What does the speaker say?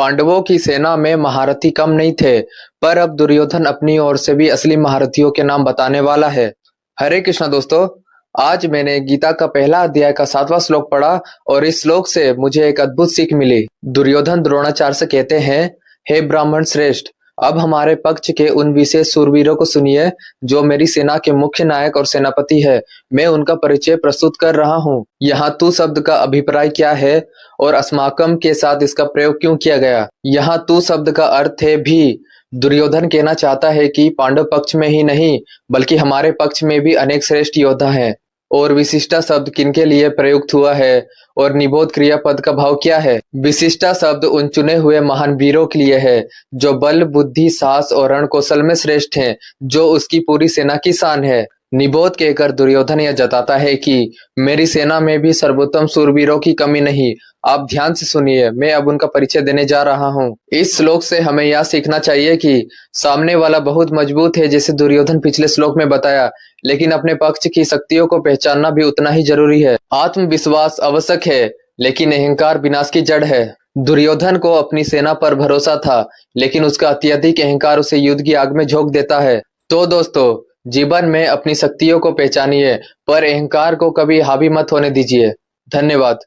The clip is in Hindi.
पांडवों की सेना में महारथी कम नहीं थे, पर अब दुर्योधन अपनी ओर से भी असली महारथियों के नाम बताने वाला है। हरे कृष्णा दोस्तों, आज मैंने गीता का पहला अध्याय का 7वां श्लोक पढ़ा और इस श्लोक से मुझे एक अद्भुत सीख मिली। दुर्योधन द्रोणाचार्य से कहते हैं, हे ब्राह्मण श्रेष्ठ, अब हमारे पक्ष के उन विशेष शूरवीरों को सुनिए जो मेरी सेना के मुख्य नायक और सेनापति है। मैं उनका परिचय प्रस्तुत कर रहा हूँ। यहाँ तू शब्द का अभिप्राय क्या है और अस्माकम के साथ इसका प्रयोग क्यों किया गया? यहाँ तू शब्द का अर्थ है भी। दुर्योधन कहना चाहता है कि पांडव पक्ष में ही नहीं बल्कि हमारे पक्ष में भी अनेक श्रेष्ठ योद्धा हैं। और विशिष्टा शब्द किनके लिए प्रयुक्त हुआ है और निबोध क्रियापद का भाव क्या है? विशिष्टा शब्द उन चुने हुए महान वीरों के लिए है जो बल, बुद्धि, साहस और रण कौशल में श्रेष्ठ हैं, जो उसकी पूरी सेना की शान है। निबोध कहकर दुर्योधन यह जताता है कि मेरी सेना में भी सर्वोत्तम शूरवीरों की कमी नहीं। आप ध्यान से सुनिए, मैं अब उनका परिचय देने जा रहा हूँ। इस श्लोक से हमें यह सीखना चाहिए कि सामने वाला बहुत मजबूत है जैसे दुर्योधन पिछले श्लोक में बताया, लेकिन अपने पक्ष की शक्तियों को पहचानना भी उतना ही जरूरी है। आत्मविश्वास आवश्यक है, लेकिन अहंकार विनाश की जड़ है। दुर्योधन को अपनी सेना पर भरोसा था, लेकिन उसका अत्यधिक अहंकार उसे युद्ध की आग में झोंक देता है। तो दोस्तों, जीवन में अपनी शक्तियों को पहचानिए, पर अहंकार को कभी हावी मत होने दीजिए। धन्यवाद।